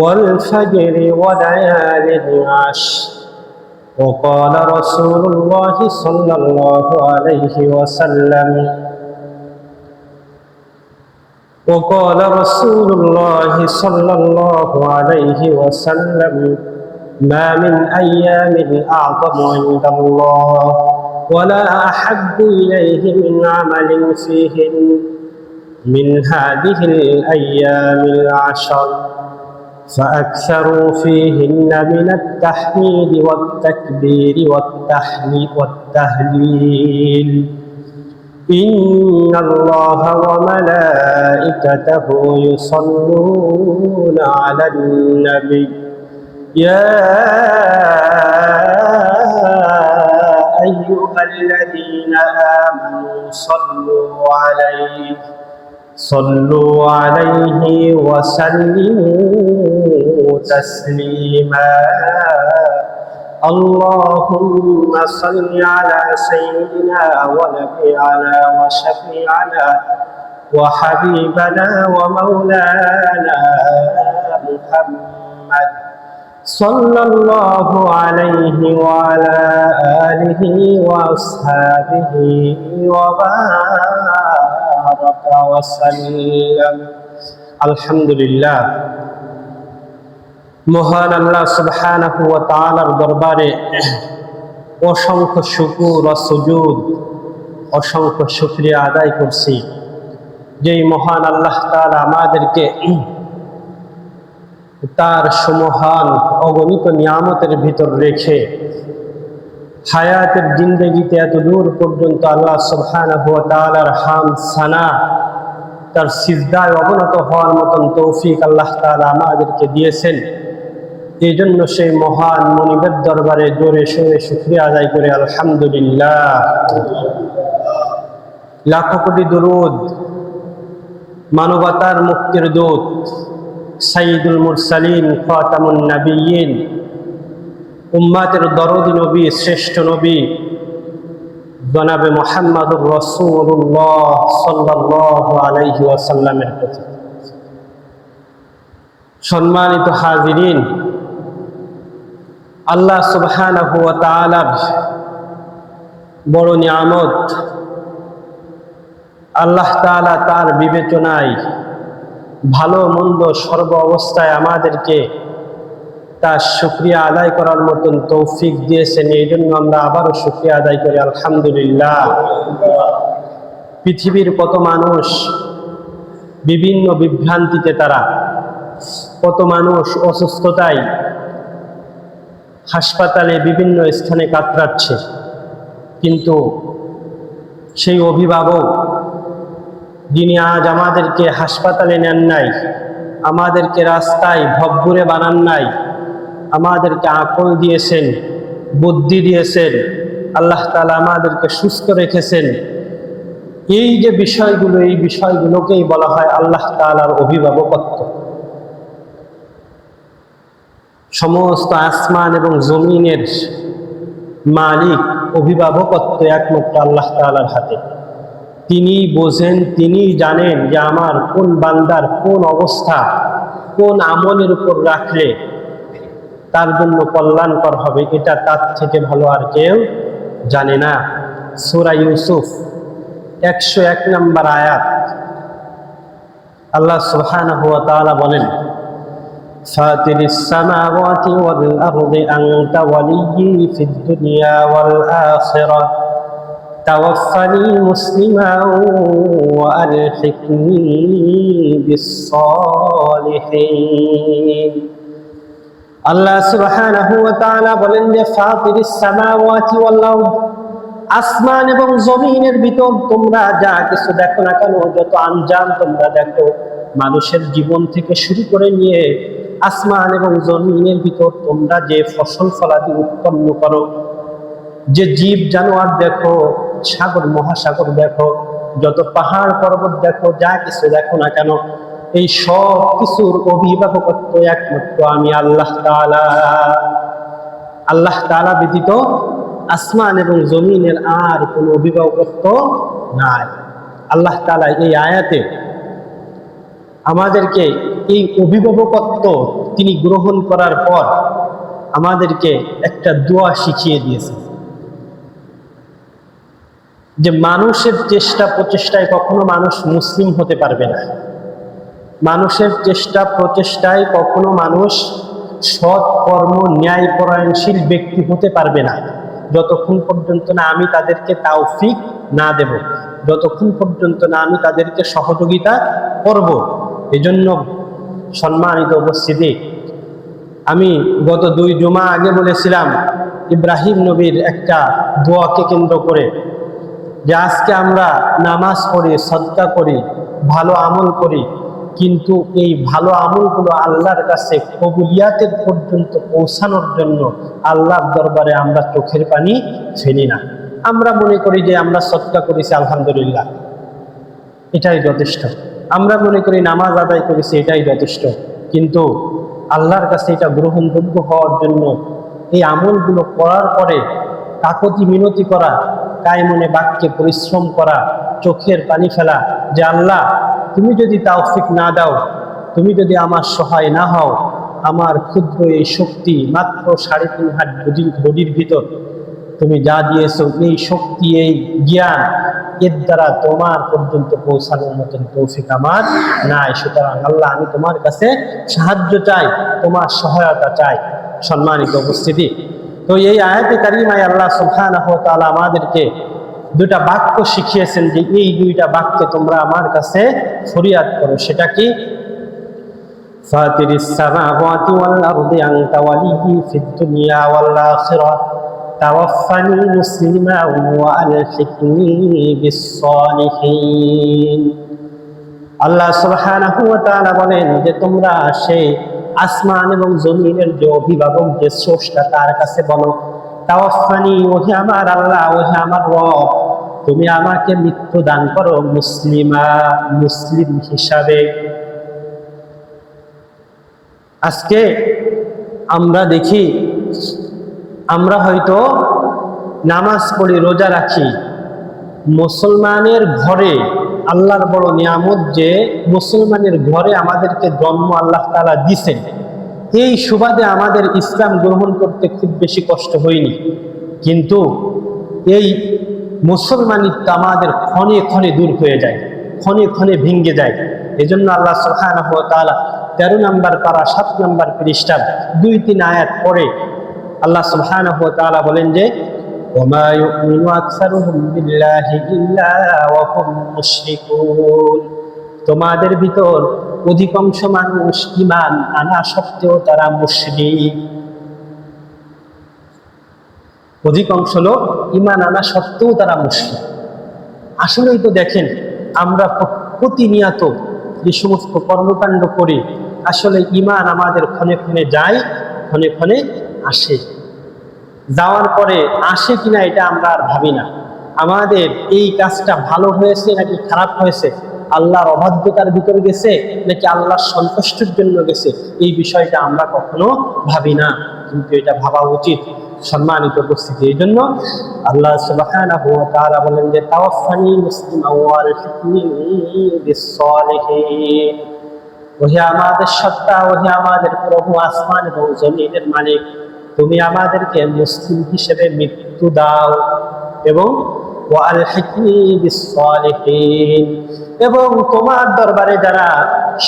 والفجر وليال عشر وقال رسول الله صلى الله عليه وسلم وقال رسول الله صلى الله عليه وسلم ما من أيام أعظم عند الله ولا أحب إليه من عمل فيهن من هذه الأيام العشر فأكثروا فيهن من التحميد والتكبير والتهليل إن الله وملائكته يصلون على النبي يا أيها الذين آمنوا صلوا عليه وسلموا تسليما اللهم صل على سيدنا ونبينا وشفيعنا وحبيبنا ومولانا محمد صلى الله عليه وعلى آله وأصحابه وبارك وسلم الحمد لله মহান আল্লাহ সুবহানাহু ওয়া তাআলার দরবারে অসংখ্য শুকর ও সুজুদ অসংখ্য শুকরিয়া আদায় করছি যেই মহান আল্লাহ তাআলা আমাদেরকে তার সমহান অগণিত নিয়ামতের ভিতর রেখে হায়াতের জিন্দেগিতে এত দূর পর্যন্ত আল্লাহ সুবহানাহু ওয়া তাআলার হামদ সানা তার সিজদায় অবনত হওয়ার মতন তৌফিক আল্লাহ তাআলা আমাদেরকে দিয়েছেন। এই জন্য সেই মহান মনিবের দরবারে জোরে সোরে শুকরিয়া আদায় করে আলহামদুলিল্লাহ। লাখো কোটি দরুদ মানবতার মুক্তির দূত সাইয়্যিদুল মুরসালিন খাতামুন নবিয়্যিন উম্মতের দরদি নবী শ্রেষ্ঠ নবী জনাবে মুহাম্মদুর রাসূলুল্লাহ সাল্লাল্লাহু আলাইহি ওয়াসাল্লামের প্রতি। সম্মানিত হাজিরিন, আল্লাহ সুবহানাহু ওয়া তাআলার বড় নিয়ামত আল্লাহ তাআলা তার বিবেচনায় ভালো মন্দ সর্ব অবস্থায় আমাদেরকে তার শুকরিয়া আদায় করার মতন তৌফিক দিয়েছেন। এই জন্য আমরা আবারও শুকরিয়া আদায় করি আলহামদুলিল্লাহ। পৃথিবীর কত মানুষ বিভিন্ন বিভ্রান্তিতে, তারা কত মানুষ অসুস্থতায় হাসপাতালে বিভিন্ন স্থানে কাতরাচ্ছে, কিন্তু সেই অভিভাবক যিনি আজ আমাদেরকে হাসপাতালে নেন নাই, আমাদেরকে রাস্তায় ভবঘুরে বানান নাই, আমাদেরকে আকল দিয়েছেন, বুদ্ধি দিয়েছেন, আল্লাহ তাআলা আমাদেরকে সুস্থ রেখেছেন, এই যে বিষয়গুলো, এই বিষয়গুলোকেই বলা হয় আল্লাহ তাআলার অভিভাবকত্ব। সমস্ত আসমান এবং জমিনের মালিক, অভিভাবকত্ব একমাত্র আল্লাহ তাআলার হাতে। তিনি বোঝেন, তিনি জানেন যে আমার কোন বান্দার কোন অবস্থা, কোন আমলের উপর রাখলে তার জন্য কল্যাণকর হবে, এটা তার থেকে ভালো আর কেউ জানে না। সূরা ইউসুফ 101 নম্বর আয়াত, আল্লাহ সুবহানাহু ওয়া তাআলা বলেন, ফাতিরিস সামাওয়াতি ওয়াল আরদি আনতা ওয়ালিয়্যি ফিদ দুনিয়া ওয়াল আখিরাহ তাওয়াফফানি মুসলিমান ওয়া আলহিকনি বিস সালিহিন। আল্লাহ সুবহানাহু ওয়া তাআলা বলেন যে ফাতিরিস সামাওয়াতি ওয়াল আরদ, আসমান এবং জমিনের ভিতর তোমরা যা কিছু দেখো না কেন, যত আঞ্জাম তোমরা দেখো, মানুষের জীবন থেকে শুরু করে নিয়ে আসমান এবং জমিনের ভিতর তোমরা যে ফসল ফলাদি উৎপন্ন করো, যে জীব জানোয়ার দেখো, সাগর মহাসাগর দেখো, যত পাহাড় পর্বত দেখো, যা কিছু দেখো না কেন, এই সব কিছুর অভিভাবকত্ব একমাত্র আমি আল্লাহ তাআলা। আল্লাহ তাআলা ব্যতীত আসমান এবং জমিনের আর কোনো অভিভাবকত্ব নাই। আল্লাহ তাআলা এই আয়াতে আমাদেরকে এই অভিভাবকত্ব তিনি গ্রহণ করার পর আমাদেরকে একটা দোয়া শিখিয়ে দিয়েছেন যে মানুষের চেষ্টা প্রচেষ্টায় কখনো মানুষ মুসলিম হতে পারবে না। মানুষের চেষ্টা প্রচেষ্টায় কখনো মানুষ সৎ কর্ম ন্যায়পরায়ণশীল ব্যক্তি হতে পারবে না, যতক্ষণ পর্যন্ত না আমি তাদেরকে তাওফিক না দেব, যতক্ষণ পর্যন্ত না আমি তাদেরকে সহযোগিতা করব। এজন্য সম্মানিত উপস্থিতি, আমি গত 2 জুমা আগে বলেছিলাম ইব্রাহিম নবীর একটা দোয়াকে কেন্দ্র করে যে আজকে আমরা নামাজ পড়ি, সদকা করি, ভালো আমল করি, কিন্তু এই ভালো আমলগুলো আল্লাহর কাছে কবুলিয়াতের পর্যন্ত পৌঁছানোর জন্য আল্লাহর দরবারে আমরা চোখের পানি ফেলি না। আমরা মনে করি যে আমরা সদকা করেছি, আলহামদুলিল্লাহ, এটাই যথেষ্ট। আমরা মনে করি নামাজ আদায় করেছি, এটাই যথেষ্ট। কিন্তু আল্লাহর কাছে এটা গ্রহণযোগ্য হওয়ার জন্য এই আমলগুলো করার পরে কাকতি মিনতি করা, কায়মনে বাক্যে পরিশ্রম করা, চোখের পানি ফেলা যে আল্লাহ তুমি যদি তাওফিক না দাও, তুমি যদি আমার সহায় না হও, আমার ক্ষুদ্র এই শক্তি মাত্র 3.5 হাত বডির ভিতর তুমি যা দিয়েছো, এই শক্তি এই জ্ঞান এর দ্বারা তোমার পর্যন্ত পৌঁছানোর মতন তৌফিক আমার নাই। সুতরাং আল্লাহ আমি তোমার কাছে সাহায্য চাই, তোমার সহায়তা চাই। সম্মানিত উপস্থিতি, তো এই আয়াতে কারিমায় আল্লাহ সুবহানাহু ওয়া তাআলা আমাদেরকে 2টা বাক্য শিখিয়েছেন যে এই 2টা বাক্যে তোমরা আমার কাছে ফরিয়াদ করো। সেটা কি? ফাতিরিস সামাওয়াতি ওয়াল আরদি আনতা ওয়ালিয়্যি ফিদ দুনিয়া ওয়াল আখিরাহ তাওয়াফফানি মুসলিমান ওয়া আলহিকনি বিস সালিহিন। আল্লাহ সুবহানাহু ওয়া তাআলা বলেন যে তোমরা সেই আসমান এবং জমিনের যে অভিভাবক, যে স্রষ্টা, তার কাছে বলো তাওয়াফফানি, ওহে আমার আল্লাহ, ওহে আমার রব, তুমি আমাকে মৃত্যু দান করো মুসলিম হিসাবে। আজকে আমরা দেখি, আমরা হয়তো নামাজ পড়ি, রোজা রাখি, মুসলমানের ঘরে আল্লাহর বড় নিয়ামত যে মুসলমানের ঘরে আমাদেরকে জন্ম আল্লাহ তাআলা দিয়েছেন। এই সুবাদে আমাদের ইসলাম গ্রহণ করতে খুব বেশি কষ্ট হয়নি, কিন্তু এই মুসলমানিত্ব আমাদের ক্ষণে ক্ষণে দূর হয়ে যায়, ক্ষণে ক্ষণে ভেঙে যায়। এজন্য আল্লাহ সুবহানাহু ওয়া তাআলা 13 নম্বর পারা 7 নম্বর পৃষ্ঠার 2-3 আয়াত পরে আল্লাহ সুবহানাহু ওয়া তাআলা বলেন যে ওয়ামা ইউমিনু আকসারুহুম বিল্লাহি ইল্লা ওয়া হুম মুশরিকুন, তোমাদের ভিতর অধিকাংশ মানুষ ঈমান আনা সত্ত্বেও তারা মুশরিক। অধিকাংশ লোক ঈমান আনা সত্ত্বেও তারা মুশরিক। আসলেই তো দেখেন, আমরা প্রতিনিয়ত যে সমস্ত কর্মকাণ্ড করি, আসলে ঈমান আমাদের ক্ষণে ক্ষণে যায়, ক্ষণে ক্ষণে আসে। যাওয়ার পরে আসে কিনা এটা আমরা আর ভাবি না। আমাদের এই কাজটা ভালো হয়েছে নাকি খারাপ হয়েছে, আল্লাহর অবাধ্যতার ভিতরে গেছে নাকি আল্লাহর সন্তুষ্টির জন্য গেছে, এই বিষয়টা আমরা কখনো ভাবি না, কিন্তু এটা ভাবা উচিত। সম্মানিত উপস্থিতি, এই জন্য আল্লাহ সুবহানাহু ওয়া তাআলা বলেন যে তাওয়াফফানি মুসলিমান ওয়া আলহিকনি বিস সালিহিন, ওহে আমাদের সত্তা, ওহে আমাদের প্রভু, আসমান এবং জমিনের মালিক, তুমি আমাদেরকে মুসলিম হিসেবে মৃত্যু দাও এবং ওয়া আলহিকনি বিস সালিহিন, এবং তোমার দরবারে যারা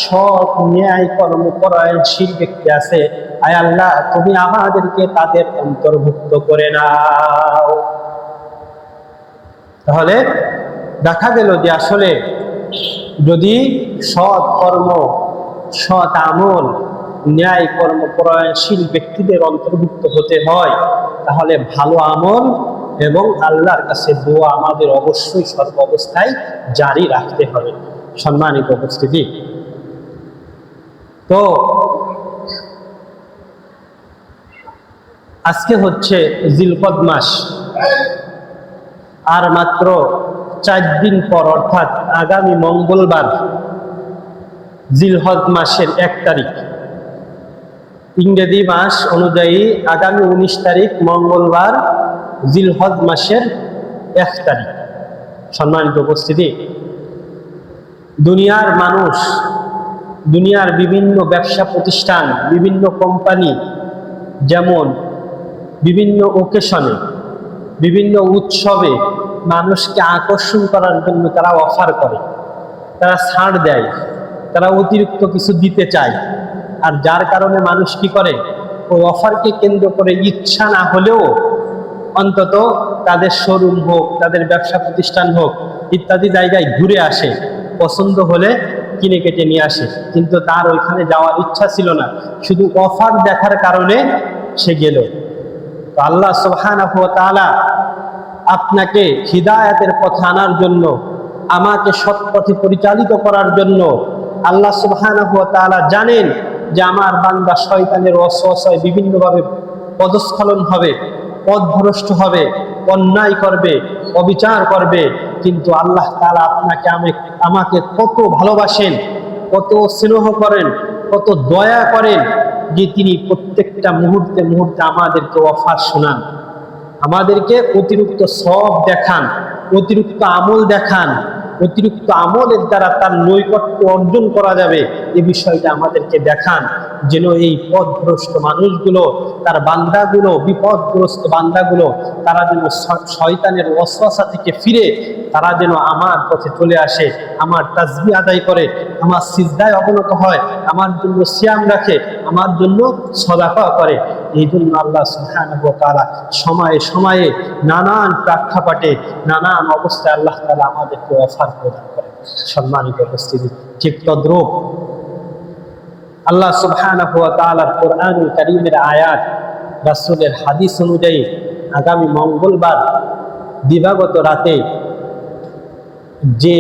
সৎ ন্যায় কর্মপরায়ণশীল ব্যক্তি আছে, আয় আল্লাহ তুমি আমাদেরকে তাদের অন্তর্ভুক্ত করে নাও। তাহলে দেখা গেল যে আসলে যদি সৎ কর্ম, সৎ আমল, ন্যায় কর্মপরায়ণশীল ব্যক্তিদের অন্তর্ভুক্ত হতে হয়, তাহলে ভালো আমল এবং আল্লাহর কাছে দোয়া আমাদের অবশ্যই সর্বাবস্থায় জারি রাখতে হবে। সম্মানিত উপস্থিতি, তো আজকে হচ্ছে জিলকদ মাস, আর মাত্র 4 দিন পর অর্থাৎ আগামী মঙ্গলবার জিলহজ মাসের 1 তারিখ, ইংরেজি মাস অনুযায়ী আগামী 19 তারিখ মঙ্গলবার জিলহজ মাসের 1 তারিখ। সম্মানিত উপস্থিতি, দুনিয়ার মানুষ দুনিয়ার বিভিন্ন ব্যবসা প্রতিষ্ঠান, বিভিন্ন কোম্পানি, যেমন বিভিন্ন ওকেশনে, বিভিন্ন উৎসবে মানুষকে আকর্ষণ করার জন্য তারা অফার করে, তারা ছাড় দেয়, তারা অতিরিক্ত কিছু দিতে চায়। আর যার কারণে মানুষ কি করে, ওই অফারকে কেন্দ্র করে ইচ্ছা না হলেও অন্তত তাদের শোরুম হোক, তাদের ব্যবসা প্রতিষ্ঠান হোক ইত্যাদি জায়গায় ঘুরে আসে, পছন্দ হলে কিনে কেটে নিয়ে আসে। কিন্তু তার ওইখানে যাওয়ার ইচ্ছা ছিল না, শুধু অফার দেখার কারণে সে গেল। তো আল্লাহ সুবহানাহু ওয়া তাআলা আপনাকে হিদায়াতের পথে আনার জন্য, আমাকে সৎ পথে পরিচালিত করার জন্য, আল্লাহ সুবহানাহু ওয়া তাআলা জানেন যে আমার বান্দা শয়তানের ওয়াসওয়াসায় বিভিন্নভাবে পদস্খলন হবে, পথভ্রষ্ট হবে, অন্যায় করবে, অবিচার করবে। কিন্তু আল্লাহ তাআলা আপনাকে আমাকে কত ভালোবাসেন, কত স্নেহ করেন, কত দয়া করেন যে তিনি প্রত্যেকটা মুহূর্তে মুহূর্তে আমাদেরকে অফার শোনান, আমাদেরকে অতিরিক্ত সওয়াব দেখান, অতিরিক্ত আমল দেখান, অতিরিক্ত আমলের দ্বারা তার নৈকট্য অর্জন করা যাবে এই বিষয়টা আমাদেরকে দেখান, যেন এই পথভ্রষ্ট মানুষগুলো, তার বান্দাগুলো, বিপদগ্রস্ত বান্দাগুলো, তারা যেন শয়তানের ওয়াসওয়াসা থেকে ফিরে তারা যেন আমার পথে চলে আসে, আমার তাসবিহ আদায় করে, আমার সিজদায় অবনত হয়, আমার জন্য সিয়াম রাখে, আমার জন্য সাদাকা করে। এই জন্য আল্লাহ সুবহানাহু ওয়া তাআলা সময়ে সময়ে নানান প্রেক্ষাপটে, নানান অবস্থায় আল্লাহ তাআলা আমাদেরকে অফার প্রদান করেন। সম্মানিত উপস্থিতি, ঠিক তদ্রূপ আল্লাহ সুবহানাহু ওয়া তাআলার কোরআনুল কারীমের আয়াত, রাসূলের হাদিস অনুযায়ী আগামী মঙ্গলবার দিবাগত রাতে যে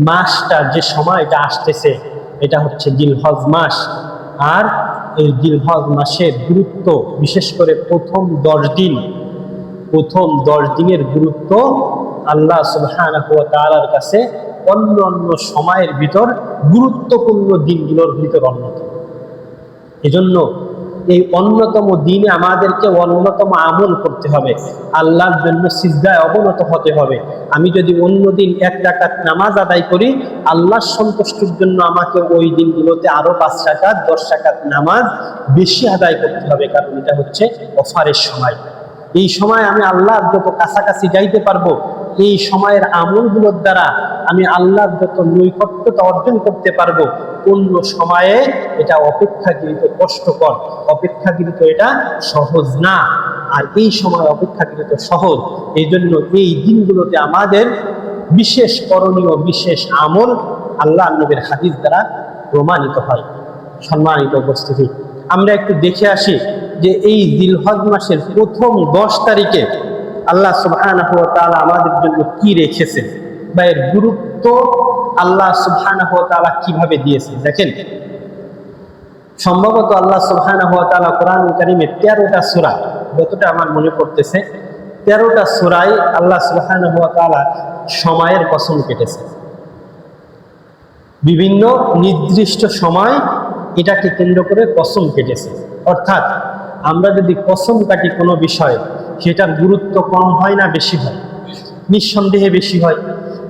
মাসটা, যে সময়টা আসতেছে, এটা হচ্ছে জিলহজ মাস। আর এই জিলহজ মাসের গুরুত্ব, বিশেষ করে প্রথম 10 দিনের গুরুত্ব আল্লাহ সুবহানাহু ওয়া তাআলার কাছে অন্য অন্য সময়ের ভিতর গুরুত্বপূর্ণ দিনগুলোর ভিতর অন্যতম। এজন্য এই অন্যতম দিনে আমাদেরকে অন্যতম আমল করতে হবে, আল্লাহর জন্য সিজদায় অবনত হতে হবে। আমি যদি অন্য দিন 1 রাকাত নামাজ আদায় করি, আল্লাহর সন্তুষ্টির জন্য আমাকে ওই দিনগুলোতে আরো 5 রাকাত 10 রাকাত নামাজ বেশি আদায় করতে হবে, কারণ এটা হচ্ছে অফারের সময়। এই সময় আমি আল্লাহর যত কাছাকাছি যাইতে পারবো, এই সময়ের আমলগুলোর দ্বারা আমি আল্লাহর যত নৈকট্যতা অর্জন করতে পারবো, অন্য সময়ে এটা অপেক্ষাকৃত কষ্টকর, অপেক্ষাকৃত এটা সহজ না। আর এই সময় অপেক্ষাকৃত সহজ। এই জন্য এই দিনগুলোতে আমাদের বিশেষ করণীয়, বিশেষ আমল আল্লাহ নবীর হাদিস দ্বারা প্রমাণিত হয়। সম্মানিত উপস্থিতি, আমরা একটু দেখে আসি যে এই জিলহজ মাসের প্রথম 10 তারিখে আল্লাহ সুবহানাহু ওয়া তাআলা আমাদের জন্য কি রেখেছেন বা এর গুরুত্ব আল্লাহ সুবহানাহু ওয়া তাআলা কিভাবে দিয়েছেন। দেখেন, সম্ভবত আল্লাহ সুবহানাহু ওয়া তাআলা কোরআনুল কারীমে 13টা সূরা, যতটা আমার মনে পড়তেছে 13টা সূরায় আল্লাহ সুবহানাহু ওয়া তাআলা সময়ের কসম কেটেছেন। বিভিন্ন নির্দিষ্ট সময় এটাকে কেন্দ্র করে কসম কেটেছে। অর্থাৎ আমরা যদি কসম কাটি কোনো বিষয়, সেটার গুরুত্ব কম হয় না বেশি হয়? নিঃসন্দেহে বেশি হয়।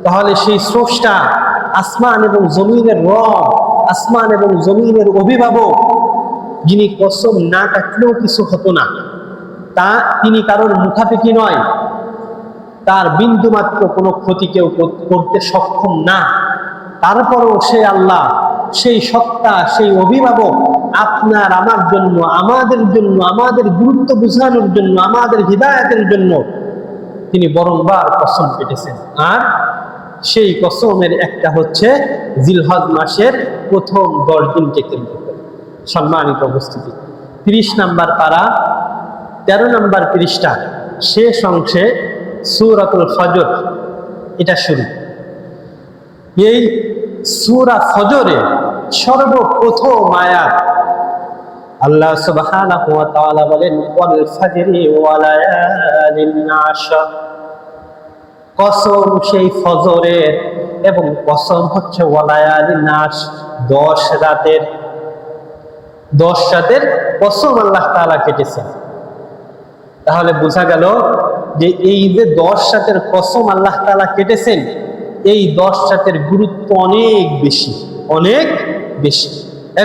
তাহলে সেই স্রষ্টা, আসমান এবং জমিনের রব, আসমান এবং জমিনের অভিভাবক, যিনি কসম না কাটলেও কিছু হতো না, তিনি কারোর মুখাপেক্ষী নয়, তার বিন্দু মাত্র কোনো ক্ষতি কেউ করতে সক্ষম না, তারপরও সে আল্লাহ, সেই সত্তা, সেই অভিভাবক আপনার আমার জন্য, আমাদের জন্য, আমাদের গুরুত্ব বোঝানোর জন্য, আমাদের হিদায়াতের জন্য তিনি বারংবার কসম কেটেছেন। আর সেই কসমের একটা হচ্ছে জিলহজ মাসের প্রথম 10 দিনকে কেন্দ্র করে। সম্মানিত উপস্থিতি, 30 নম্বর পারা 13 নম্বর পৃষ্ঠা শেষ অংশে সূরাতুল ফজর এটা শুরু। এই সূরা ফজরে সর্বপ্রথম আয়াত আল্লাহ সুবহানাহু ওয়া তাআলা বলেন, ওয়াল ফাজরি ওয়া লায়ালিন আশর, কসম সেই ফজরের, এবং কসম হচ্ছে ওয়া লায়ালিন আশর, 10 রাতের। 10 রাতের কসম আল্লাহ তাআলা কেটেছেন। তাহলে বোঝা গেল যে এই যে 10 রাতের কসম আল্লাহ তাআলা কেটেছেন, এই 10 রাতের গুরুত্ব অনেক বেশি, অনেক বেশি।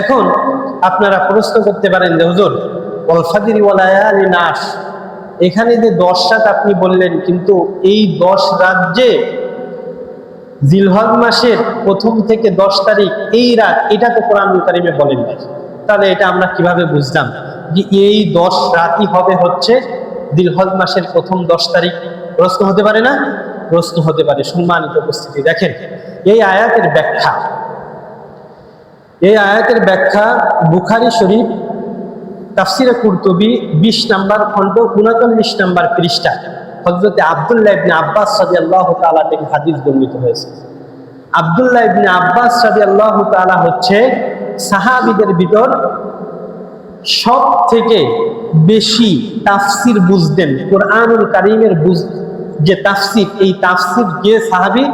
এখন আপনারা প্রশ্ন করতে পারেন যে হুজুর ওয়াল ফাজরি ওয়া লায়ালিন আশ, এখানে যে 10 রাত আপনি বললেন, কিন্তু এই 10 রাত যে জিলহজ মাসের 1ম থেকে 10 তারিখ এই রাত, এটা তো কোরআনুল কারীমে বলেন নাই। তাহলে এটা আমরা কিভাবে বুঝলাম যে এই 10 রাতই হবে হচ্ছে জিলহজ মাসের 1ম 10 তারিখ? প্রশ্ন হতে পারে না? প্রশ্ন হতে পারে। সম্মানিত উপস্থিতি, দেখেন এই আয়াতের ব্যাখ্যা বুখারী শরীফ তাফসিরে কুরতুবী 20 নম্বর খণ্ড 39 নম্বর পৃষ্ঠা হযরত আব্দুল্লাহ ইবনে আব্বাস রাদিয়াল্লাহু তাআলা থেকে হাদিস বর্ণিত হয়েছে। আব্দুল্লাহ ইবনে আব্বাস রাদিয়াল্লাহু তাআলা হচ্ছে সাহাবীদের ভিতর সব থেকে বেশি তাফসির বুঝতেন। কোরআনুল কারীমের যে তাফসির, এই তাফসির যে সাহাবী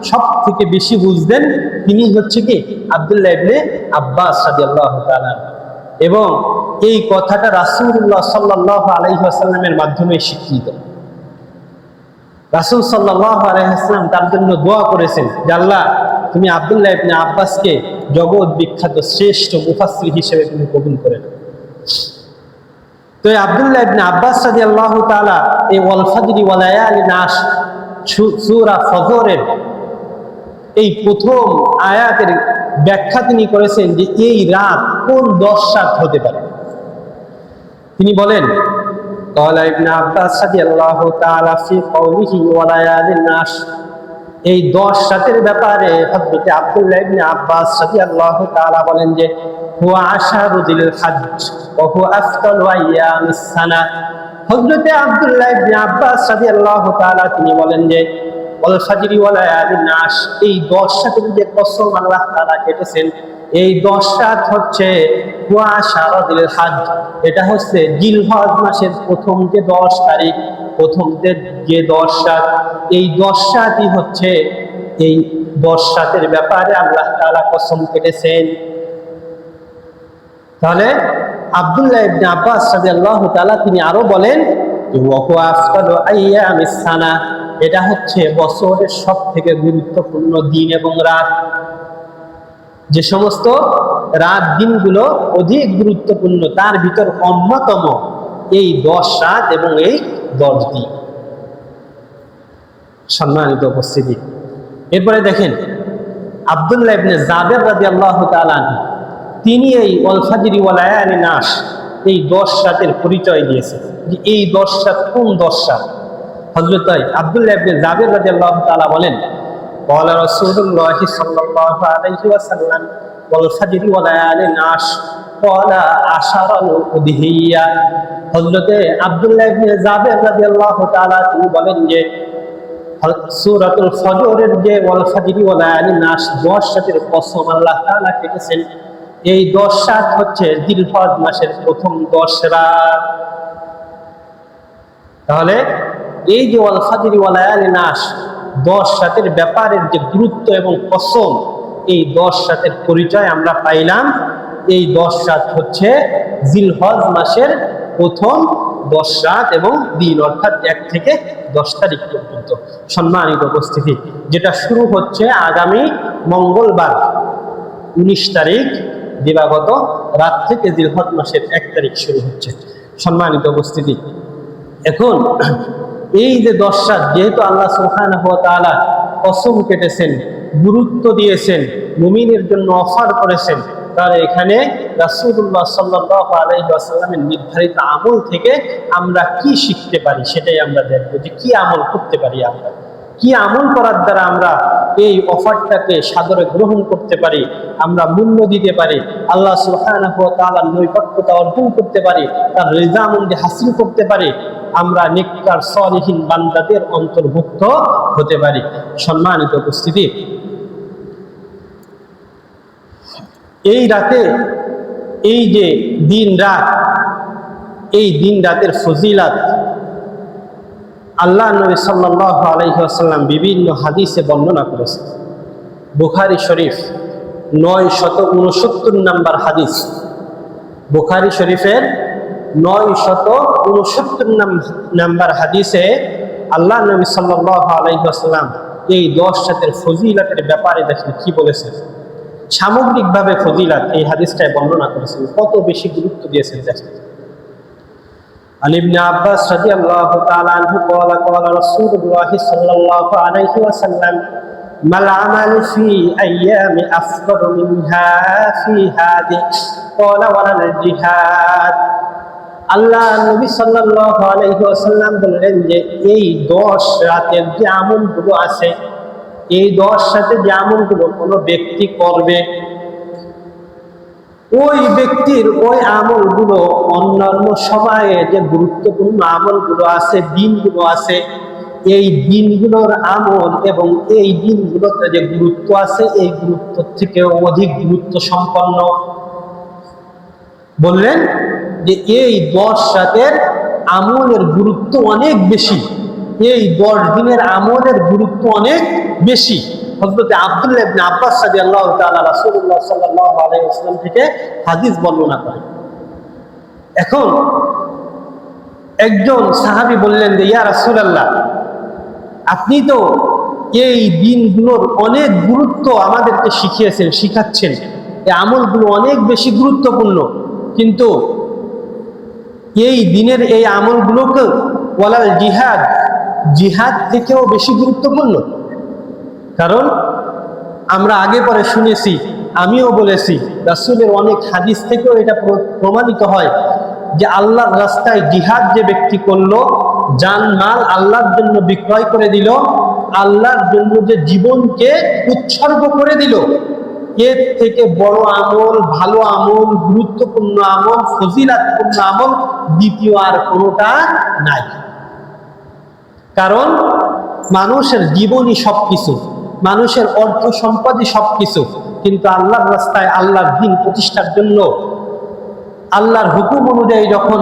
সব থেকে বেশি বুঝতেন তিনি হচ্ছে কি আব্দুল্লাহ ইবনে আব্বাস রাদিয়াল্লাহু তাআলা। এবং এই কথাটা রাসূলুল্লাহ সাল্লাল্লাহু আলাইহি ওয়াসাল্লামের মাধ্যমে স্বীকৃত। রাসূল সাল্লাল্লাহু আলাইহি ওয়াসাল্লাম তার জন্য দোয়া করেছেন যে আল্লাহ, তুমি আব্দুল্লাহ ইবনে আব্বাসকে জগৎ বিখ্যাত শ্রেষ্ঠ মুফাসসির হিসেবে তুমি কবুল করে নাও। তো আব্দুল্লাহ ইবনে আব্বাস রাদিয়াল্লাহু তাআলা এই ওয়াল ফাজরি ওয়া লায়ালিন আশ সূরা ফজরের এই প্রথম আয়াতের ব্যাখ্যা তিনি করেছেন যে এই রাত কোন 10 রাত হতে পারে। তিনি বলেন, قال ابن عباس رضي الله تعالى في قوله وليالي العشر, এই 10 রাতের ব্যাপারে হযরত আব্দুল্লাহ ইবনে আব্বাস রাদিয়াল্লাহু তাআলা বলেন যে হুয়া আশারু যিল হজ্জ ওয়া হুয়া আফদালু আইয়ামিস সানা। হযরত আব্দুল্লাহ ইবনে আব্বাস রাদিয়াল্লাহু তাআলা তিনি বলেন যে ওয়াল ফাজরি ওয়া লায়ালিন আশ, এই 10 রাতের যে কসম আল্লাহ তাআলা কেটেছেন, এই 10 রাত হচ্ছে হুয়া আশারু যিল হজ্জ, এটা হচ্ছে জিলহজ মাসের 1ম যে 10 তারিখ, 1ম যে 10 রাত, এই 10 রাতই হচ্ছে এই 10 রাতের ব্যাপারে আল্লাহ তাআলা কসম কেটেছেন। তাহলে আব্দুল্লাহ ইবনে আব্বাস রাদিয়াল্লাহু তাআলা তিনি আরো বলেন ওয়া হুয়া আফদালু আইয়ামিস সানা, এটা হচ্ছে বছরের সব থেকে গুরুত্বপূর্ণ দিন এবং রাত। যে সমস্ত রাত দিনগুলো অধিক গুরুত্বপূর্ণ তার ভিতর অন্যতম এই 10 রাত এবং এই 10 দিন। সম্মানিত উপস্থিতি, এরপরে দেখেন আব্দুল্লাহ ইবনে জাবের রাদিয়াল্লাহু তাআলা তিনি এই ওয়াল ফাজরি ওয়া লায়ালিন আশ এই 10 রাতের পরিচয় দিয়েছেন যে এই 10 রাত কোন 10 রাত। হযরত আব্দুল্লাহ ইবনে জাবের রাদিয়াল্লাহু তাআলা বলেন, قال رسول الله صلى الله عليه وسلم والفجر وليال عشر قال عشر الأضحية। হযরত আব্দুল্লাহ ইবনে জাবের রাদিয়াল্লাহু তাআলা তিনি বলেন যে সূরাতুল ফজরের যে ওয়াল ফাজরি ওয়া লায়ালিন আশর 10 রাতের কসম আল্লাহ তাআলা কেটেছেন, এই 10 রাত হচ্ছে জিলহজ মাসের 1ম 10 রাত। তাহলে এই যে ওয়াল ফাজরি ওয়া লায়ালিন আশর 10 রাতের ব্যাপারের যে গুরুত্ব এবং কসম, এই 10 রাতের পরিচয় আমরা পাইলাম। এই 10 রাত হচ্ছে জিলহজ মাসের 1ম 10 রাত এবং দিন, অর্থাৎ 1 থেকে 10 তারিখ পর্যন্ত। সম্মানিত উপস্থিতি, যেটা শুরু হচ্ছে আগামী মঙ্গলবার 19 তারিখ দিবাগত রাত থেকে জিলহজ মাসের 1 তারিখ শুরু হচ্ছে। সম্মানিত উপস্থিতি, এখন এই যে 10 রাত যেহেতু আল্লাহ সুবহানাহু ওয়া তাআলা কসম কেটেছেন, গুরুত্ব দিয়েছেন, মুমিনের জন্য অফার করেছেন, তাহলে এখানে রাসূলুল্লাহ সাল্লাল্লাহু আলাইহি ওয়াসাল্লামের নির্ধারিত আমল থেকে আমরা কি শিখতে পারি সেটাই আমরা দেখব, যে কি আমল করতে পারি, আমরা কি আমল করার দ্বারা আমরা এই অফারটাকে সাদরে গ্রহণ করতে পারি, আমরা মূল্য দিতে পারি, আল্লাহ সুবহানাহু ওয়া তাআলার নৈকট্যতা অর্জন করতে পারি, তার রিজামন্দি হাসিল করতে পারি, আমরা নেককার সলিহিন বান্দাদের অন্তর্ভুক্ত হতে পারি। সম্মানিত উপস্থিতি, এই রাতে এই যে দিন রাত, এই দিন রাতের ফজিলাত আল্লাহ নবী সাল্লাল্লাহু আলাইহি ওয়াসাল্লাম বিভিন্ন হাদিসে বর্ণনা করেছেন। বুখারী শরীফ 969 নম্বর হাদিস, বুখারী শরীফের 969 নম্বর হাদিসে আল্লাহ নবী সাল্লাল্লাহু আলাইহি ওয়াসাল্লাম এই 10 রাতের ফজিলতের ব্যাপারে দেখেন কি বলেছেন। সামগ্রিকভাবে ফজিলাত এই হাদিসটায় বর্ণনা করেছেন, কত বেশি গুরুত্ব দিয়েছেন দেখেন। عن ابن عباس رضي الله تعالى عنه قال قال رسول الله صلى الله عليه وسلم ما العمل في أيام أفضل منها في هذه قال ولا الجهاد আল্লাহ নবী সাল্লাল্লাহু আলাইহি ওয়াসাল্লাম বললেন যে এই 10 রাতের যে আমলগুলো আছে, এই 10 রাতে যে আমলগুলো কোনো ব্যক্তি করবে, ওই ব্যক্তির ওই আমলগুলো অন্যান্য সময়ে যে গুরুত্বপূর্ণ আমলগুলো আছে, দিনগুলো আছে, এই দিনগুলোর আমল এবং এই দিনগুলোতে যে গুরুত্ব আছে, এই গুরুত্ব থেকে অধিক গুরুত্ব সম্পন্ন। বললেন যে এই 10 রাতের আমলের গুরুত্ব অনেক বেশি, এই 10 দিনের আমলের গুরুত্ব অনেক বেশি। হযরত আব্দুল্লাহ ইবনে আব্বাস রাদিয়াল্লাহু তাআলা রাসূলুল্লাহ সাল্লাল্লাহু আলাইহি ওয়াসাল্লাম থেকে হাদিস বর্ণনা করেন। এখন একজন সাহাবী বললেন যে ইয়া রাসূলুল্লাহ, আপনি তো এই দিনগুলোর অনেক গুরুত্ব আমাদেরকে শিখাচ্ছেন, এই আমলগুলো অনেক বেশি গুরুত্বপূর্ণ, কিন্তু এই দিনের এই আমলগুলোকে ওয়ালাল জিহাদ, জিহাদ থেকেও বেশি গুরুত্বপূর্ণ। কারণ আমরা আগে পরে শুনেছি, আমিও বলেছি, রাসূলের অনেক হাদিস থেকেও এটা প্রমাণিত হয় যে আল্লাহর রাস্তায় জিহাদ যে ব্যক্তি করলো, জান মাল আল্লাহর জন্য বিক্রয় করে দিল, আল্লাহর জন্য যে জীবনকে উৎসর্গ করে দিল, এর থেকে বড় আমল, ভালো আমল, গুরুত্বপূর্ণ আমল, ফজিলাতপূর্ণ আমল দ্বিতীয় আর কোনোটা নাই। কারণ মানুষের জীবনই সবকিছু, মানুষের অর্থ সম্পদই সবকিছু, কিন্তু আল্লাহর রাস্তায় আল্লাহর দ্বীন প্রতিষ্ঠার জন্য আল্লাহর হুকুম অনুযায়ী যখন